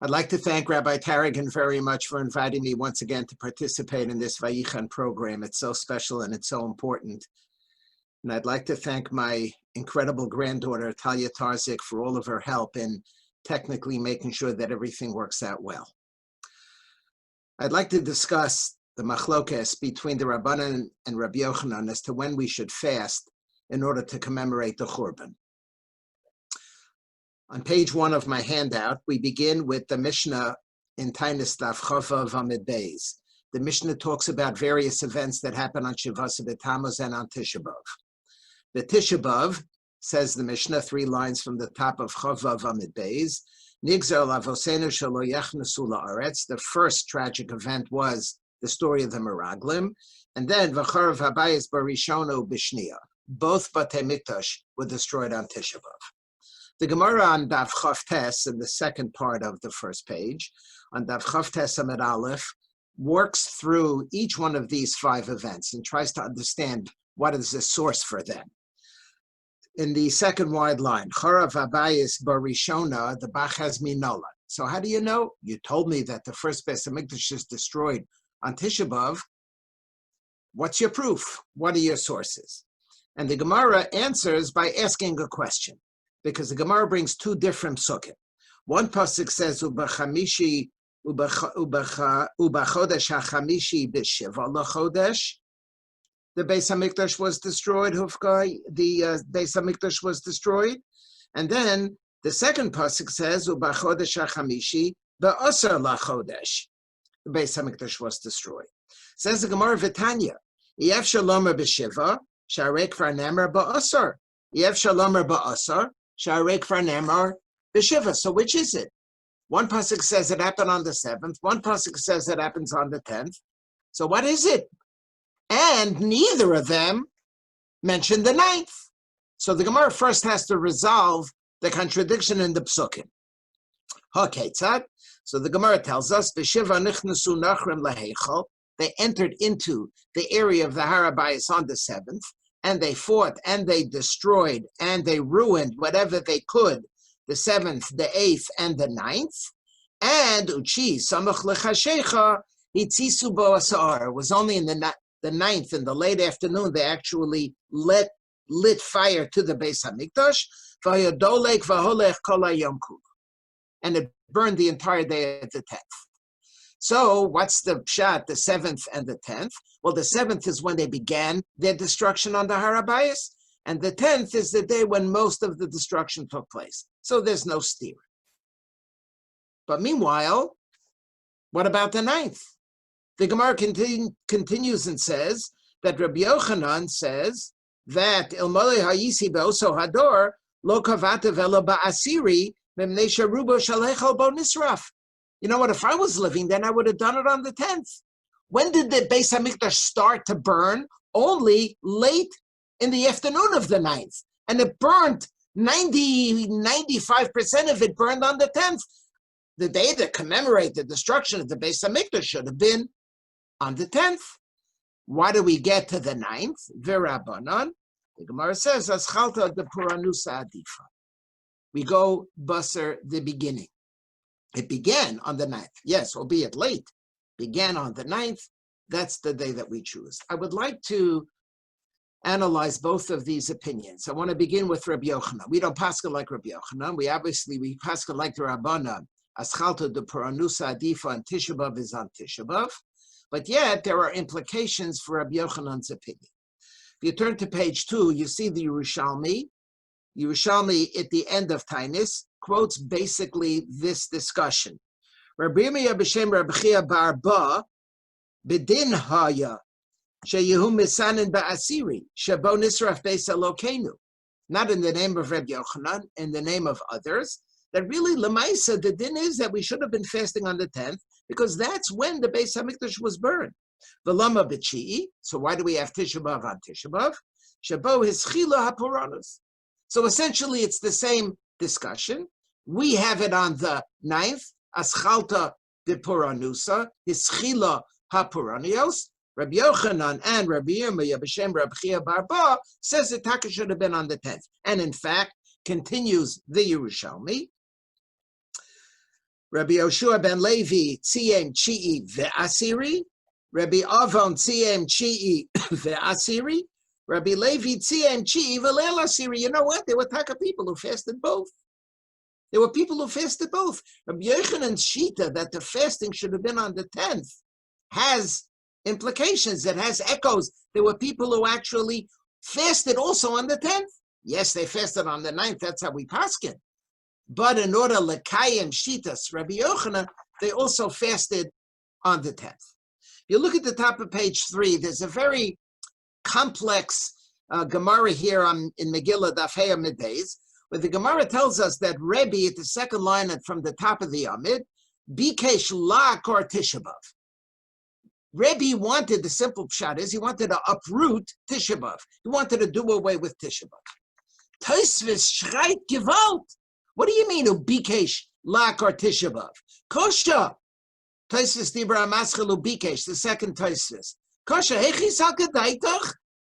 I'd like to thank Rabbi Tarragon very much for inviting me once again to participate in this Vayichan program. It's so special and it's so important. And I'd like to thank my incredible granddaughter, Talia Tarzik, for all of her help in technically making sure that everything works out well. I'd like to discuss the machlokes between the Rabbanan and Rabbi Yochanan as to when we should fast in order to commemorate the Churban. On page 1 of my handout, we begin with the Mishnah in Tainis Daf Chavav Amid Beis. The Mishnah talks about various events that happen on Shavasa Tammuz and on Tisha B'Av. The Tisha B'Av, says the Mishnah, 3 lines from the top of Chavav Amid Beis, Nigzer Lavosenu Shelo Yachnesu La'aretz. The first tragic event was the story of the Meraglim, and then V'charav Habayis Barishono Bishnia. Both Batei Mikdash were destroyed on Tisha B'Av. The Gemara on Daf Chavtes, in the second part of the first page, on Daf Chavtes Amid Aleph, works through each one of these 5 events and tries to understand what is the source for them. In the second wide line, Charav Habayis Barishona, the Bach has Minola. So how do you know? You told me that the first Beis HaMikdash is destroyed on Tisha B'Av. What's your proof? What are your sources? And the Gemara answers by asking a question, because the Gemara brings 2 different psukim. One pasuk says, Ubachamishi, Ubachodesh HaChamishi B'Shiva LaChodesh. The Beis HaMikdash was destroyed, Hufkai, the Beis HaMikdash was destroyed. And then the second pasuk says, Ubachodesh HaChamishi B'Asar LaChodesh. The Beis HaMikdash was destroyed. Says the Gemara V'Tanya, Yev Shalomer B'Shiva, Sharek Varnemer Ba'asar. Yev Shalomer Ba'asar, Sharek Varnemer B'Shiva. So which is it? One pasuk says it happened on the 7th. One pasuk says it happens on the 10th. So what is it? And neither of them mention the 9th. So the Gemara first has to resolve the contradiction in the psukim. Okay, tzad. So the Gemara tells us, B'Shiva nichnasu nachrim laheichal. They entered into the area of the Harabayas on the 7th, and they fought, and they destroyed, and they ruined whatever they could, the 7th, the 8th, and the 9th. And Uchi, Samach Lechashecha, Hitzisu Boasar. It was only in the 9th, in the late afternoon, they actually lit fire to the Beis HaMikdash, Vayodolek Vaholech Kol HaYom Kula. And it burned the entire day of the 10th. So what's the pshat, the 7th and the 10th? Well, the 7th is when they began their destruction on the Harabayas, and the 10th is the day when most of the destruction took place. So there's no steer. But meanwhile, what about the 9th? The Gemara continues and says that Rabbi Yochanan says that Ilmole Hayisi Beoso Hador Lo Kavata Velo Ba'asiri Memnei Sharubo Shalechal Bo Nisraf. You know what? If I was living then, I would have done it on the 10th. When did the Beis HaMikdash start to burn? Only late in the afternoon of the 9th. And it burned 95% of it burned on the 10th. The day to commemorate the destruction of the Beis HaMikdash should have been on the 10th. Why do we get to the 9th? V'Rabbanan. The Gemara says, As Schacter de Puranusa Adifa. We go Basar the beginning. It began on the 9th. Yes, albeit late. Began on the 9th. That's the day that we choose. I would like to analyze both of these opinions. I want to begin with Rabbi Yochanan. We don't pascha like Rabbi Yochanan. We pascha like the Rabbanan. As Schacter de Puranusa Adifa and Tisha B'Av is on Tisha B'Av. But yet, there are implications for Rabbi Yochanan's opinion. If you turn to page 2, you see the Yerushalmi. Yerushalmi, at the end of Tainis, quotes basically this discussion. Rabbi Yirmiyah b'shem Rabbi Chia bar Ba, b'din haya, sheyehu misanin ba'asiri, shebo nisraf beis Elokeinu. Not in the name of Rabbi Yochanan, in the name of others. That really, Lamaisa, the din is that we should have been fasting on the 10th, because that's when the Beis HaMikdash was burned. V'lama b'chi'i, so why do we have Tisha B'Av on Tisha B'Av? Shebo hischila ha'poranos. So essentially, it's the same discussion. We have it on the 9th, Aschalta de Puranusa, hischila ha'poranios. Rabbi Yochanan and Rabbi Yirmiyah b'shem Rabbi Chia bar Ba says the Taka should have been on the 10th. And in fact, continues the Yerushalmi, Rabbi Yoshua ben Levi tziem chi'i ve'asiri. Rabbi Avon tziem chi'i ve'asiri. Rabbi Levi tziem chi'i ve'leil asiri. You know what? There were taka people who fasted both. There were people who fasted both. Rabbi Yochanan's shita that the fasting should have been on the 10th has implications. It has echoes. There were people who actually fasted also on the 10th. Yes, they fasted on the 9th. That's how we paskin. But in order lekayim shitas Rabbi Yochanan, they also fasted on the 10th. You look at the top of page 3. There's a very complex Gemara here in Megillah Daf Hey Middays, where the Gemara tells us that Rebbe at the second line and from the top of the Amid, Bikesh Lak or Tisha B'Av. Rebbe wanted, the simple pshat is, he wanted to uproot Tisha B'Av. He wanted to do away with Tisha B'Av. Tosfos schreit Gewalt. What do you mean, Bikesh Lak or Tisha B'Av? Kosha. Tosfos Dibra Maschel Bikesh, the second Tosfos. Kosha, Hechis HaKadaitach,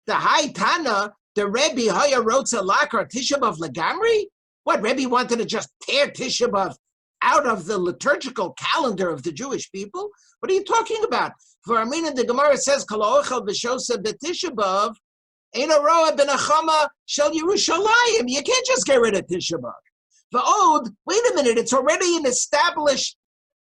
the High Tana, the Rebbe Haya wrote a Lak or Tisha B'Av Legamri? What, Rebbe wanted to just tear Tisha B'Av out of the liturgical calendar of the Jewish people? What are you talking about? For Amina, the Gemara says, Kala ochel b'shosa b'Tisha B'Av, ein roa b'nachama shel Yerushalayim. You can't just get rid of Tisha B'Av. V'od, wait a minute, it's already an established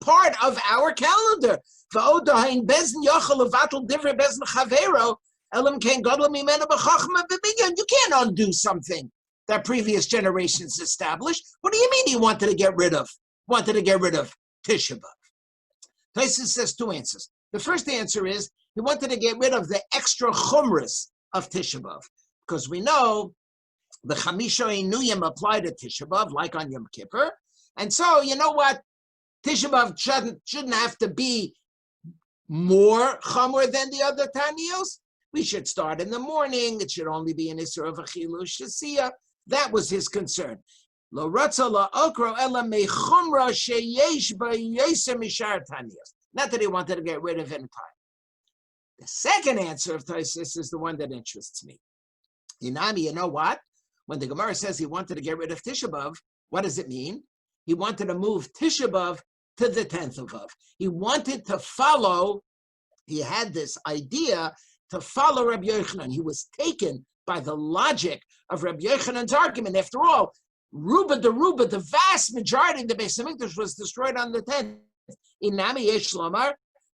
part of our calendar. V'od dahain bezn yochel levatel divrei bezn chavero, elam ken gadol mimenu b'chachma b'minyan. You can't undo something that previous generations established. What do you mean he wanted to get rid of? Wanted to get rid of Tisha B'Av. Tosfos says two answers. The first answer is he wanted to get rid of the extra chumras of Tisha B'Av, because we know the Chamisha Inuyim apply to Tisha B'Av, like on Yom Kippur. And so, you know what? Tisha B'Av shouldn't have to be more chumra than the other Tanios. We should start in the morning. It should only be an Isra of Achilu Shasiya. That was his concern. Lo ratza la okro ela mechumra sheyesh b'yosem mishar Tanios. Not that he wanted to get rid of it in time. The second answer of Tosfos is the one that interests me. Inami, you know what? When the Gemara says he wanted to get rid of Tisha B'Av, what does it mean? He wanted to move Tisha B'Av to the 10th of Av. He wanted to follow, he had this idea to follow Rabbi Yochanan. He was taken by the logic of Rabbi Yochanan's argument. After all, the vast majority of the Beis Hamikdash was destroyed on the 10th. Inami yesh lomar,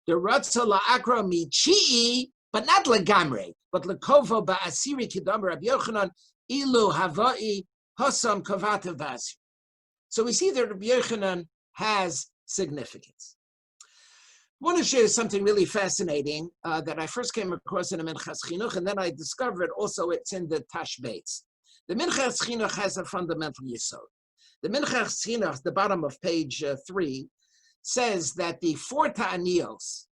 the ratza la'akra michi'i, but not legamre, but lekovo ba'asiri kidam Rabbi Yochanan, ilu havai hasam kavata v'asir. So we see that Rabbi Yochanan has significance. I want to share something really fascinating that I first came across in a Minchas Chinuch, and then I discovered also it's in the Tashbeitz. The Minchas Chinuch has a fundamental yesod. The Minchas Chinuch, the bottom of page 3, says that the 4 ta'anios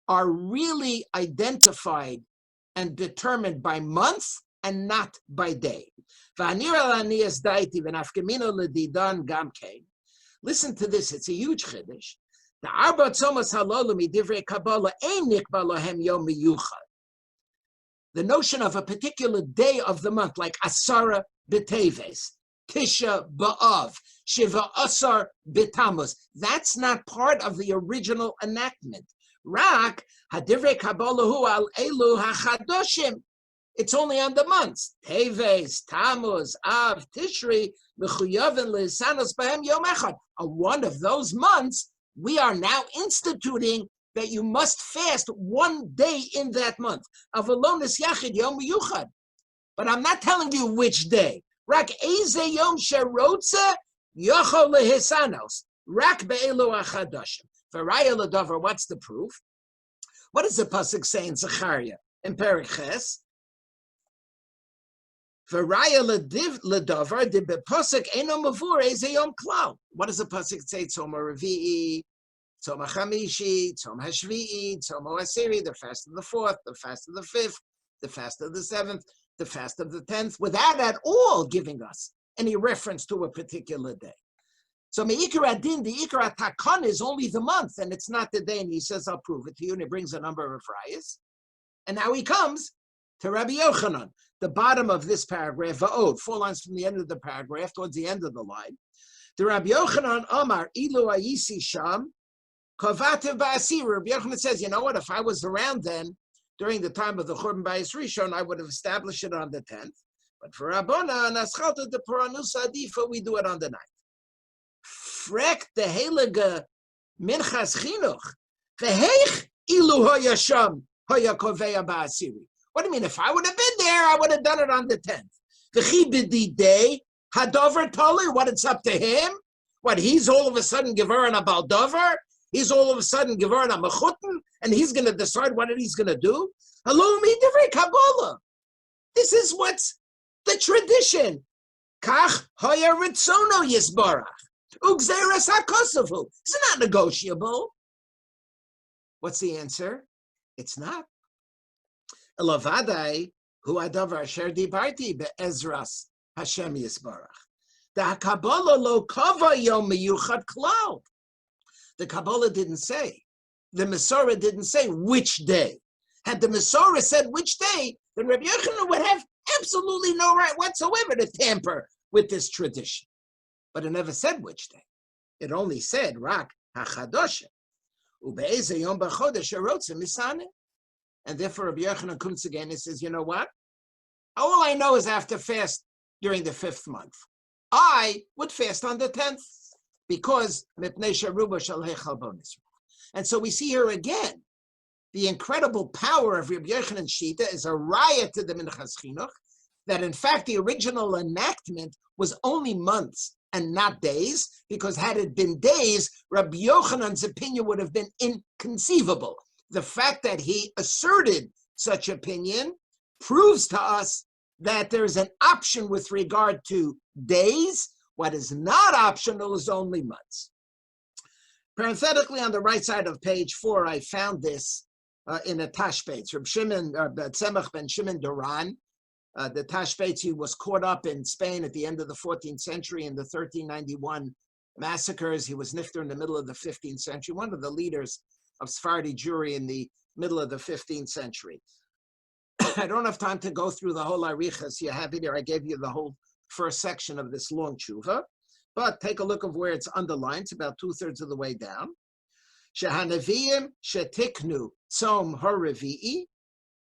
are really identified and determined by month and not by day. Listen to this, it's a huge chiddush. The arba tzomos halalu midivrei Kabbalah ein nikba lahem yom miyuchad. The notion of a particular day of the month, like Asara b'Teves, Tisha B'Av, Shiva Asar b'Tammuz. That's not part of the original enactment. Rak hadivrei Kabbalah hu al elu hachadoshim. It's only on the months. Teves, Tammuz, Av, Tishri, Mechuyavin lesanos b'hem yom echad. On one of those months, we are now instituting that you must fast one day in that month. Avalonis yachid yom yuchad. But I'm not telling you which day. Rak eze yom sherotza yochol lehisanos. Rak be'elu achadashim. V'raya l'davar, what's the proof? What does the pasuk say in Zechariah? In Perek Ches? V'raya l'davar, the pasuk eno mavur eze yom klal. What does the pasuk say? Tzom Revi'i, Tzom HaChamishi, Tzom HaShvi'i, Tzom HaAsiri, the fast of the 4th, the fast of the 5th, the fast of the 7th, the fast of the 10th, without at all giving us any reference to a particular day. So Me'ikar Adin, the Ikar Takon is only the month, and it's not the day, and he says, I'll prove it to you, and he brings a number of rayas. And now he comes to Rabbi Yochanan, the bottom of this paragraph, Va'od, 4 lines from the end of the paragraph, towards the end of the line. The Rabbi Yochanan Omar, Ilu Ayisi Sham, Kavativ Ba'asir. Rabbi Yochanan says, you know what, if I was around then, during the time of the Churban Bayis Rishon, I would have established it on the 10th. But for Rabbana and Schacter, the Paranusa Adifa, we do it on the 9th. Frek the Heilige Minchas Chinuch, Veheich Ilu Hoya Sham, Hoya Koveya Ba'asiri. What do you mean? If I would have been there, I would have done it on the 10th. V'chi b'di day, Hadover Toler, what, it's up to him? What, he's all of a sudden Geverin a Baldover? He's all of a sudden Geverin a Mechutten? And he's going to decide what he's going to do? Hello, me divrei Kabbalah. This is what's the tradition. Kach hoya ritzono yisbarach. Ugzeres hakosavu. It's not negotiable. What's the answer? It's not. Elavadai hu adavar asher dibarti be'ezras Hashem yisbarach. The Kabbalah lo kava yom miyuchad klal. The Kabbalah didn't say. The Masorah didn't say which day. Had the Masorah said which day, then Rabbi Yochanan would have absolutely no right whatsoever to tamper with this tradition. But it never said which day. It only said Rak HaChadosha. Ube'eze yom b'chodesh erotze misane. And therefore Rabbi Yochanan comes again and says, you know what? All I know is I have to fast during the 5th month. I would fast on the 10th because mipnei sheruba shel heichal bonus. And so we see here again, the incredible power of Rabbi Yochanan's Shita is a riot to the Minchas Chinuch, that in fact the original enactment was only months and not days, because had it been days, Rabbi Yochanan's opinion would have been inconceivable. The fact that he asserted such opinion proves to us that there's an option with regard to days. What is not optional is only months. Parenthetically, on the right side of page 4, I found this in a Tashbetz. Reb Shimon, Tzemach ben Shimon Duran, the Tashbetz, was caught up in Spain at the end of the 14th century in the 1391 massacres. He was nifter in the middle of the 15th century, one of the leaders of Sephardi Jewry in the middle of the 15th century. I don't have time to go through the whole Arichas. You have it here. I gave you the whole first section of this long tshuva. But take a look of where it's underlined. It's about 2/3 of the way down. Shehanaviyim shetiknu tzom haravi'i.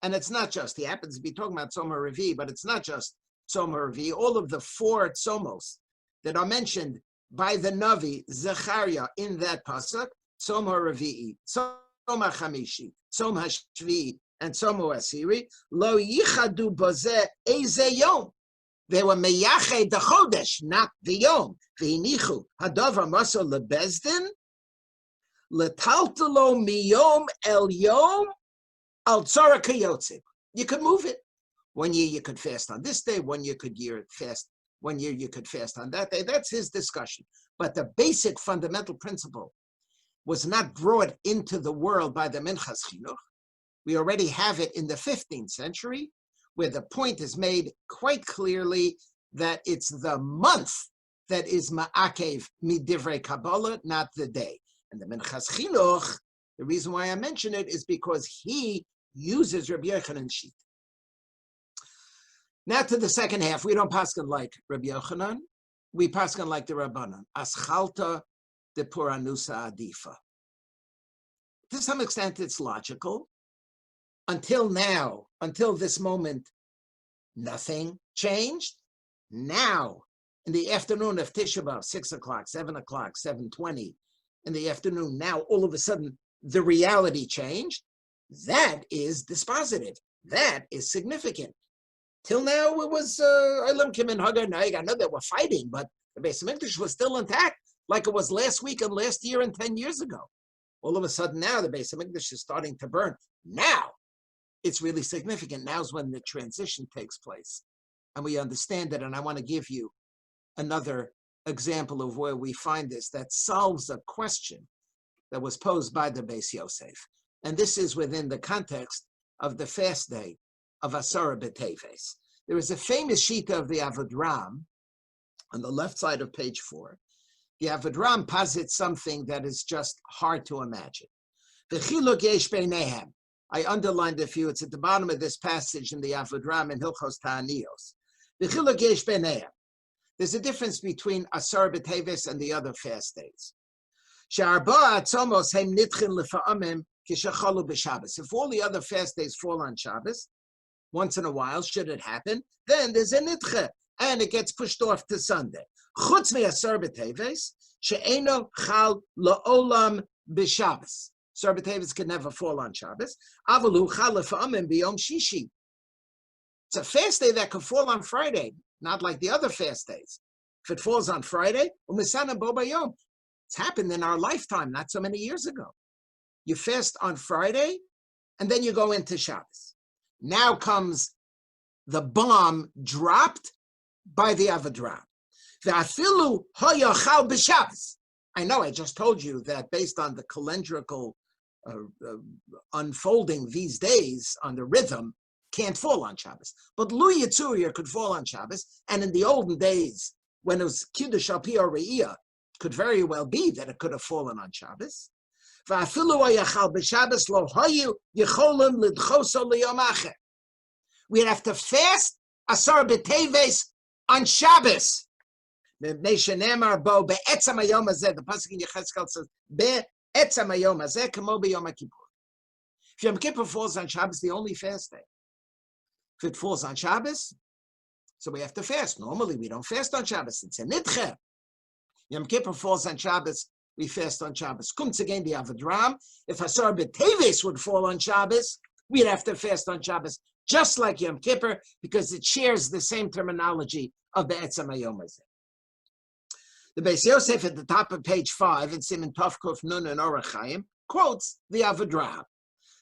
And it's not just, he happens to be talking about tzom haravi'i, but it's not just tzom haravi'i. All of the 4 tzomos that are mentioned by the Navi, Zechariah, in that pasuk, tzom haravi'i, tzom hachamishi, tzom hashvi'i, and tzom ha'asiri, lo yichadu bozeh eze yom. They were meyached the chodesh, not the yom. V'inichu hadavar maso lebezdin letaltalo miyom el yom al tzara kayotze. You could move it. 1 year you could fast on this day. 1 year fast. 1 year you could fast on that day. That's his discussion. But the basic fundamental principle was not brought into the world by the Minchas Chinuch. We already have it in the 15th century, where the point is made quite clearly that it's the month that is ma'akev midivrei Kabbalah, not the day. And the Minchas Chinuch, the reason why I mention it is because he uses Rabbi Yochanan's sheet. Now to the second half. We don't paskin like Rabbi Yochanan. We paskin like the Rabbanan. Aschalta de Puranusa Adifa. To some extent, it's logical. Until now, until this moment, nothing changed. Now, in the afternoon of Tisha B'Av, 6 o'clock, 7 o'clock, 7:20 in the afternoon, now all of a sudden the reality changed. That is dispositive. That is significant. Till now, it was Olam Kim and Hagar Naig. I know they were fighting, but the Beis Hamikdash was still intact, like it was last week and last year and 10 years ago. All of a sudden now, the Beis Hamikdash is starting to burn. Now, it's really significant. Now's when the transition takes place. And we understand it, and I want to give you another example of where we find this that solves a question that was posed by the Bet Yosef. And this is within the context of the fast day of Asara B'Teves. There is a famous sheet of the Avodram on the left side of page 4. The Avodram posits something that is just hard to imagine. V'chiluk yesh beinehem. I underlined a few. It's at the bottom of this passage in the Avodram in Hilchos Ta'aniyos. V'chiluk yesh beinehem. There's a difference between Asar B'Teves and the other fast days. If all the other fast days fall on Shabbos, once in a while, should it happen, then there's a nitche, and it gets pushed off to Sunday. Chutz me'asar b'teves, she'eno chal la'olam b'Shabbos. Asar b'teves can never fall on Shabbos. Avalu chal lefa'amim b'yom shishi. It's a fast day that could fall on Friday, not like the other fast days. If it falls on Friday, u'misana bo b'yom. It's happened in our lifetime, not so many years ago. You fast on Friday, and then you go into Shabbos. Now comes the bomb dropped by the Avodra. Ve'afilu hoyachal b'Shabbos. I know, I just told you that based on the calendrical unfolding these days on the rhythm, can't fall on Shabbos. But Lu Yitzuriya could fall on Shabbos, and in the olden days, when it was Kiddush al Pi or Re'iyah, could very well be that it could have fallen on Shabbos. We'd have to fast Asar B'Teves on Shabbos. The pasuk in Yechezkel says, Be'etzam hayom hazeh kamo b'yom HaKippur. If Yom Kippur falls on Shabbos, the only fast day. If it falls on Shabbos, so we have to fast. Normally, we don't fast on Shabbos. It's a nitche. Yom Kippur falls on Shabbos, we fast on Shabbos. Comes again the Avodram. If Asar B'Teves would fall on Shabbos, we'd have to fast on Shabbos, just like Yom Kippur, because it shares the same terminology of the Etzam Hayom Hazeh. The Bet Yosef at the top of page 5 in Siman Tov Kuf Nun and Orach Chaim quotes the Avodram.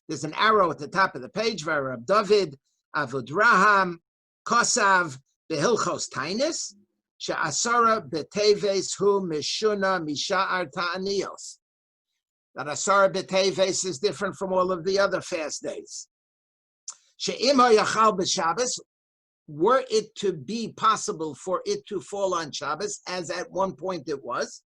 There's an arrow at the top of the page, Rabbi David Avodraham Kosav Behilchos Tainis. She'asara b'teves hu mishuna misha'ar ta'aniyos. That asara b'teves is different from all of the other fast days. She'im ha'yachal b'Shabbos, were it to be possible for it to fall on Shabbos, as at one point it was,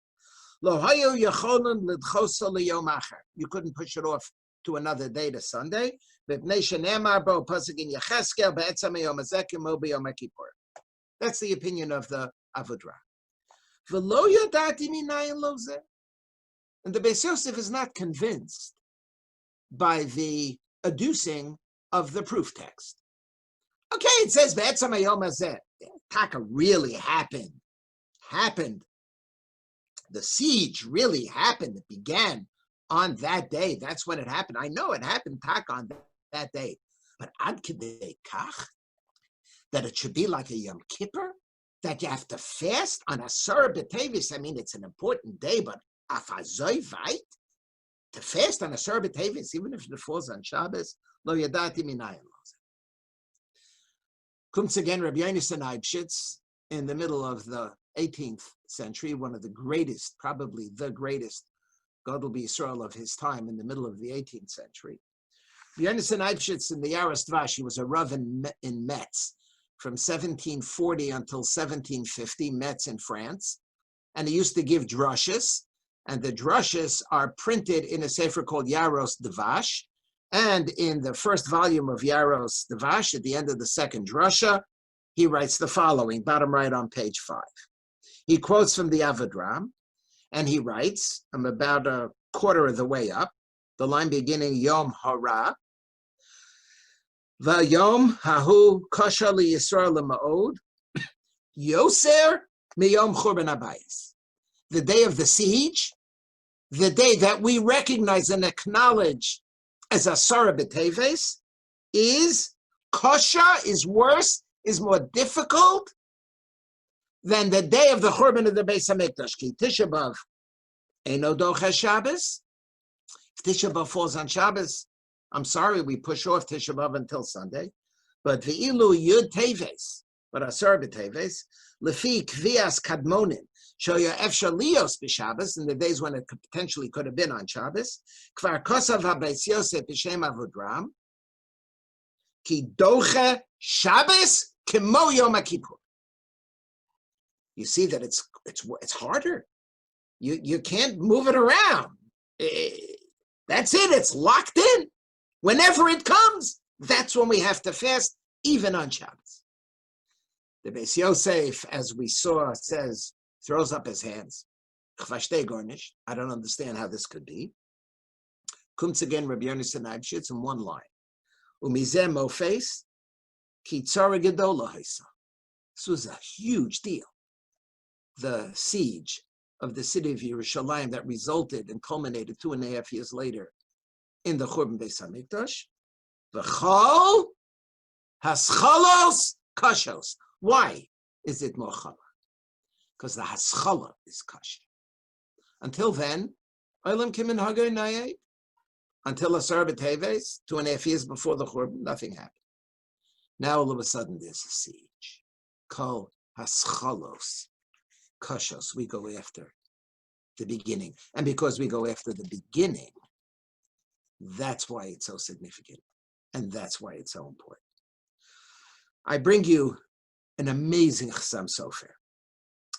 lo hayu yacholim lidchosa liyom acher. You couldn't push it off to another day, to Sunday. V'pnei she'nemar bo pasuk in Yechezkel be'etzam hayom hazeh kamo b'yom HaKippur. That's the opinion of the Avodra. And the Bet Yosef is not convinced by the adducing of the proof text. Okay, it says Be'etzam hayom hazeh. Taka really happened. The siege really happened. It began on that day. That's when it happened. I know it happened Taka on that day. But ad kedei kach, that it should be like a Yom Kippur, that you have to fast on Asar B'Teves. I mean, it's an important day, but afazoy vayit, to fast on Asar B'Teves, even if it falls on Shabbos, lo yadati minayin lo. Comes again Rabbi Yonasan Eibshitz in the middle of the 18th century, one of the greatest, probably the greatest Gadol B'Yisrael of his time, in the middle of the 18th century. Rabbi Yonasan Eibshitz in the Yaros Dvash, he was a Rav in Metz, from 1740 until 1750, Metz in France. And he used to give drushes, and the drushes are printed in a sefer called Yaros Dvash. And in the first volume of Yaros Dvash, at the end of the second drusha, he writes the following, bottom right on page 5. He quotes from the Avodram, and he writes, I'm about a quarter of the way up, the line beginning Yom Hara, Vayom hahu kasha li Yisrael ma'od, Yoser miyom Churban habayis. The day of the siege, the day that we recognize and acknowledge as Asara B'Teves, is kasha, is worse, is more difficult than the day of the Churban of the Beis HaMikdash. Ki Tisha B'Av eino doche Shabbos. If Tisha B'Av falls on Shabbos, I'm sorry, we push off Tisha B'Av until Sunday. But v'ilu yud teves, but Asar B'Teves, lefi kvias kadmonin, shoya efshar lios b'Shabbos, in the days when it potentially could have been on Shabbos, kvar kosav ha-Bet Yosef b'shem Avodram, ki doche Shabbos kemo Yom HaKippur. You see that it's harder. You can't move it around. That's it. It's locked in. Whenever it comes, that's when we have to fast, even on Shabbos. The Bet Yosef, as we saw, says, throws up his hands. I don't understand how this could be. Comes again, Rabbi Yonasan Eibshitz in one line. Umizem mofes, ki tzara gedola haisa. This was a huge deal. The siege of the city of Yerushalayim that resulted and culminated 2.5 years later in the Churban Beis Hamikdash. V'chol haschalos kashos. Why is it more chala? Because the haschala is kasha. Until then, Olam Kimin Hagar Nayed. Until Asar B'Teves, 2.5 years before the Churban, nothing happened. Now all of a sudden there's a siege. Kol haschalos kashos. We go after the beginning. And because we go after the beginning, that's why it's so significant. And that's why it's so important. I bring you an amazing Chassam Sofer.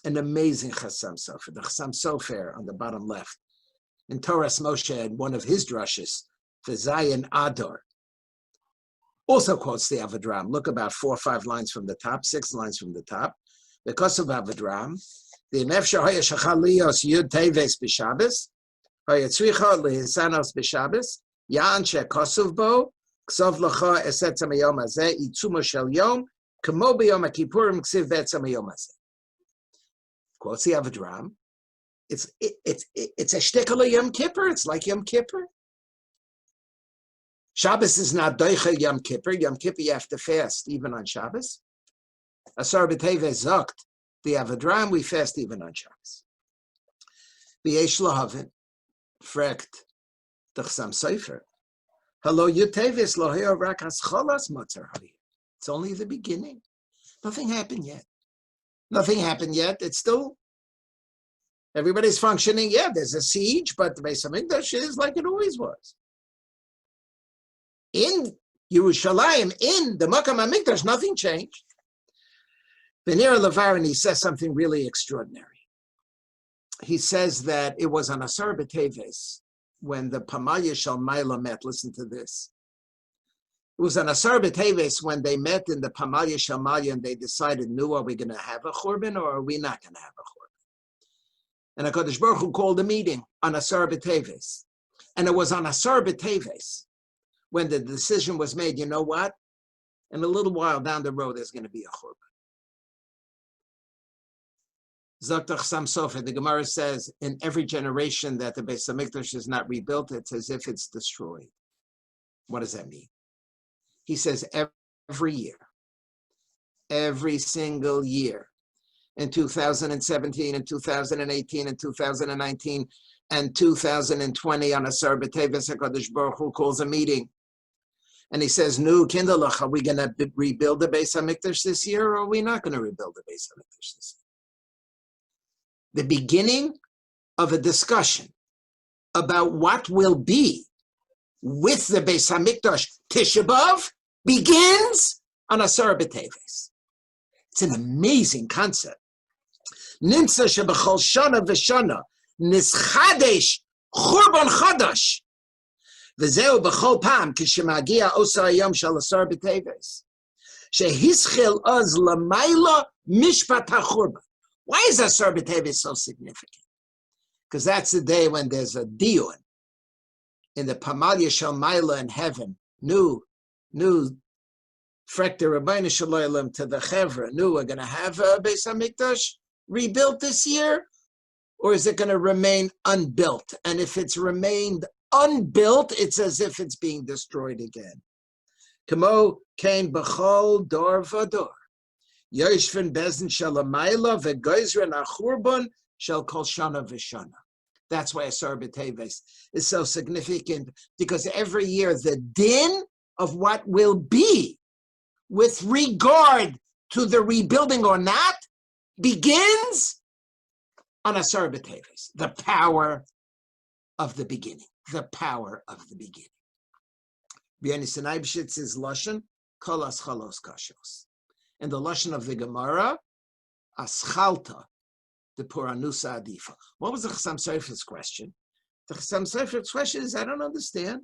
An amazing Chassam Sofer. The Chassam Sofer on the bottom left. In Torah's Moshe, and one of his drushes, for Zayin Adar, also quotes the Avedram. Look about 4 or 5 lines from the top, 6 lines from the top. Because of Avedram, the Nefsha Haya Shachalios Yud Teves B'Shabbos, Haya Tzricha Lehisanos B'Shabbos, Yan Shekosov Bo, Ksov Lacha Eset Samayom Hazeh, Itzumo Shel Yom, Kamo B'Yom HaKippurim Ksiv Bet Samayom Hazeh. Quotes the Avedram. It's a shtickle of Yom Kippur. It's like Yom Kippur. Shabbos is not doicha Yom Kippur. Yom Kippur you have to fast even on Shabbos. Asar b'teves zokt the Avedram, we fast even on Shabbos. V'yesh lahavin frekt the Chassam Sofer. Hello yuteves loheo rak hascholas motzer hayir. It's only the beginning. Nothing happened yet. Nothing happened yet. It's still. Everybody's functioning. Yeah, there's a siege, but the Beis Hamikdash is like it always was. In Yerushalayim, in the Makam HaMikdash, nothing changed. Benir Levarin, he says something really extraordinary. He says that it was on Asar B'Teves when the Pamalya Shel Maila met. Listen to this. It was on Asar B'Teves when they met in the Pamalya Shel Maila and they decided, are we going to have a Churban or are we not going to have a Churban? And HaKadosh Baruch Hu called a meeting on Asar B'Teves. And it was on Asar B'Teves when the decision was made, you know what? In a little while down the road, there's going to be a Churban. Zakta Chassam Sofer, the Gemara says, in every generation that the Beis Hamikdash is not rebuilt, it's as if it's destroyed. What does that mean? He says every year, every single year, in 2017 and 2018 and 2019 and 2020 on Asar B'Teves, HaKadosh Baruch Hu calls a meeting. And he says, Nu, Kindalach, are we going to rebuild the Beis HaMikdash this year or are we not going to rebuild the Beis HaMikdash this year? The beginning of a discussion about what will be with the Beis HaMikdash Tisha B'Av begins on Asar B'Teves. It's an amazing concept. Nimsa shebechol shana v'shana nischadesh churban chadash v'zeu bechol pam kishemagia osa hayom shel Asar B'Teves shehischil az lamayla mishpat hachurban. Why is Asar B'Teves so significant? Because that's the day when there's a dion in the Pamalya Shel Maila in heaven. New Schacter Rabbi Shalom to the Chevra. We're going to have a Beis Hamikdash rebuilt this year, or is it going to remain unbuilt? And if it's remained unbuilt, it's as if it's being destroyed again. Kamo kain b'chol dor v'dor. Yoshvin bezin shalamayla v'goizren achurban shel kol shana v'shana. That's why Asar B'Teves is so significant, because every year the din of what will be with regard to the rebuilding or not begins on Asar B'Teves. The power of the beginning. The power of the beginning. V'yanisan Eibshitz is Lashon Kol Aschalos Kashos. And the Lashon of the Gemara, Aschalta, the Puranusa Adifa. What was the Chassam Sofer's question? The Chassam Sofer's question is, I don't understand.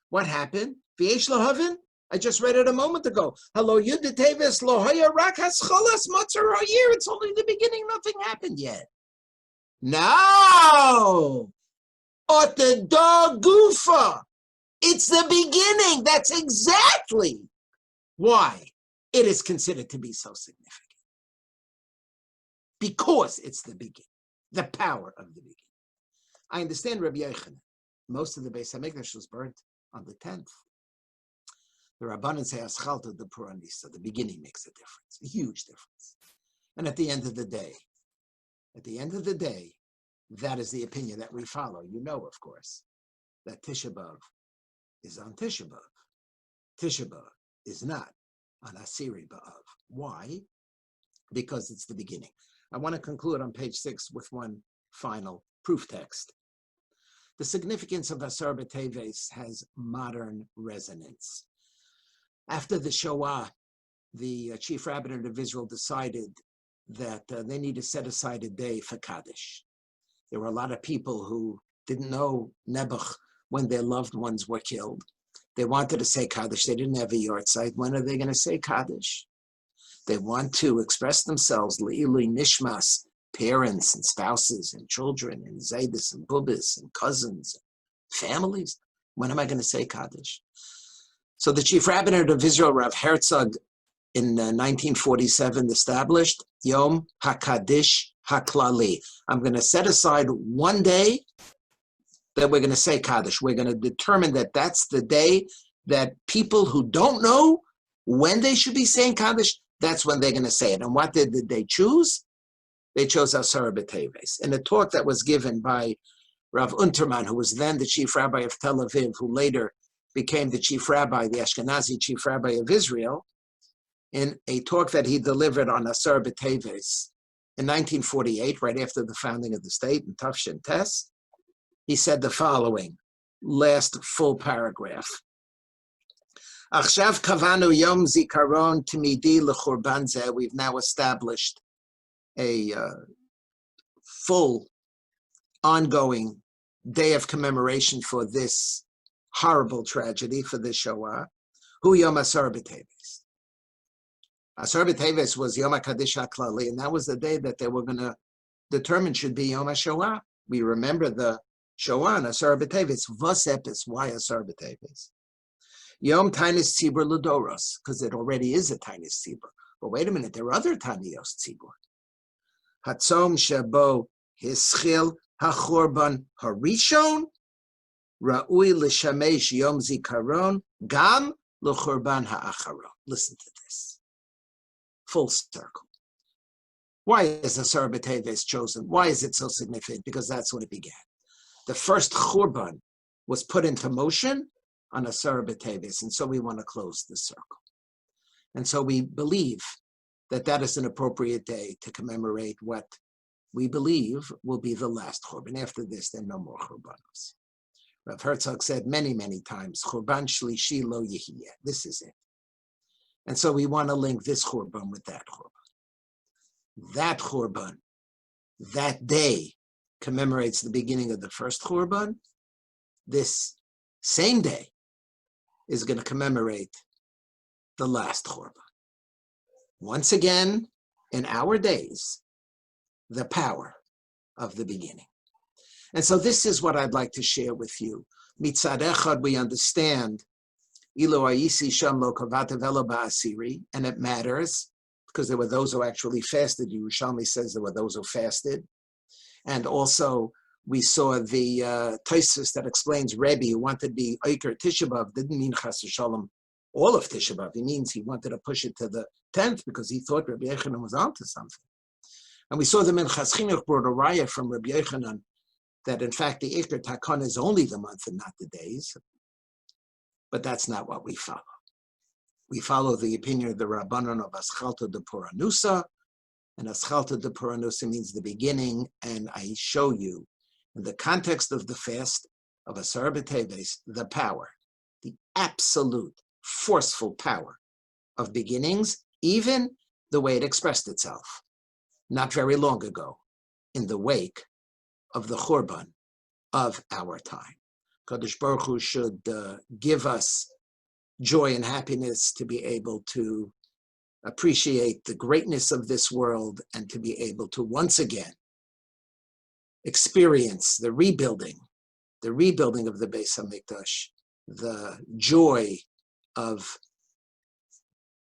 What happened? V'yesh lahavin? I just read it a moment ago. Hello, Yuditevis Lohaya Rak Hascholas Matzar Hayir. It's only the beginning, nothing happened yet. No! Ot the dog Gufa. It's the beginning. That's exactly why it is considered to be so significant. Because it's the beginning, the power of the beginning. I understand Rabbi Vayichan. Most of the Beis HaMikdash was burnt on the 10th. The Rabbanan say Schacter the Puranisa. The beginning makes a difference, a huge difference. And at the end of the day, that is the opinion that we follow. You know, of course, that Tisha B'Av is on Tisha B'Av. Tisha B'Av is not on Asiri B'Av. Why? Because it's the beginning. I want to conclude on page 6 with one final proof text. The significance of Asar B'Teves has modern resonance. After the Shoah, the chief rabbinate of Israel decided that they need to set aside a day for Kaddish. There were a lot of people who didn't know Nebuch when their loved ones were killed. They wanted to say Kaddish. They didn't have a yahrzeit. When are they going to say Kaddish? They want to express themselves, Le'ilui Nishmas, parents and spouses and children and Zaydis and Bubis and cousins, and families. When am I going to say Kaddish? So the chief rabbinate of Israel, Rav Herzog, in 1947 established Yom HaKaddish HaKlali. I'm going to set aside one day that we're going to say Kaddish. We're going to determine that that's the day that people who don't know when they should be saying Kaddish, that's when they're going to say it. And what did they choose? They chose Asar B'Teves. In a talk that was given by Rav Unterman, who was then the chief rabbi of Tel Aviv, who later became the chief rabbi, the Ashkenazi chief rabbi of Israel, in a talk that he delivered on Asar B'Teves in 1948, right after the founding of the state, in Tafshin Tes, he said the following, last full paragraph. Achshav kavanu yom zikaron timidi lechurban zeh. We've now established a full, ongoing day of commemoration for this horrible tragedy, for this Shoah. Hu Yom Asar B'Teves. Asar B'Teves was Yom HaKaddish HaKlali, and that was the day that they were going to determine should be Yom HaShoah. We remember the Shoah and Asar B'Teves. Vos epis, why Asar B'Teves? Yom Tainis Tzibur L'Doros, because it already is a Tainis Tzibur. But wait a minute, there are other Tainios Tzibur. Hatzom Shabo Hischil HaChorban Harishon Ra'ui L'Shamesh Yom Zikaron Gam L'Chorban Ha'acharon. Listen to this. Full circle. Why is Asar B'Teves chosen? Why is it so significant? Because that's when it began. The first Churban was put into motion on Asar B'Teves, and so we want to close the circle. And so we believe that that is an appropriate day to commemorate what we believe will be the last Churban. After this, there are no more Churbanos. Rav Herzog said many, many times, Churban Shlishi Lo Yehiyeh. This is it. And so we want to link this Churban with that Churban. That Churban, that day, commemorates the beginning of the first Churban. This same day is going to commemorate the last Churban. Once again, in our days, the power of the beginning. And so this is what I'd like to share with you. Mitzad echad, we understand, Ilo Ayisi Sham Lo Kavata Velo Ba'asiri, and it matters because there were those who actually fasted. Yerushalmi says there were those who fasted. And also, we saw the Tosfos that explains Rebbe, who wanted to be Eiker Tisha B'Av, didn't mean Chas v'Shalom all of Tisha B'Av. He means he wanted to push it to the 10th because he thought Rabbi Yochanan was onto something. And we saw the Minchas Chinuch brought a raya from Rabbi Yochanan that in fact the Eiker Takon is only the month and not the days. But that's not what we follow. We follow the opinion of the Rabbanon of Schacter de Puranusa, and Schacter de Puranusa means the beginning, and I show you in the context of the fast of Asar B'Teves, the power, the absolute forceful power of beginnings, even the way it expressed itself not very long ago in the wake of the Churban of our time. Kadosh Baruch Hu should give us joy and happiness to be able to appreciate the greatness of this world and to be able to once again experience the rebuilding of the Beis HaMikdash, the joy of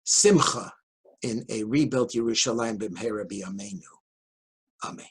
simcha in a rebuilt Yerushalayim b'mheira b'yameinu. Amen.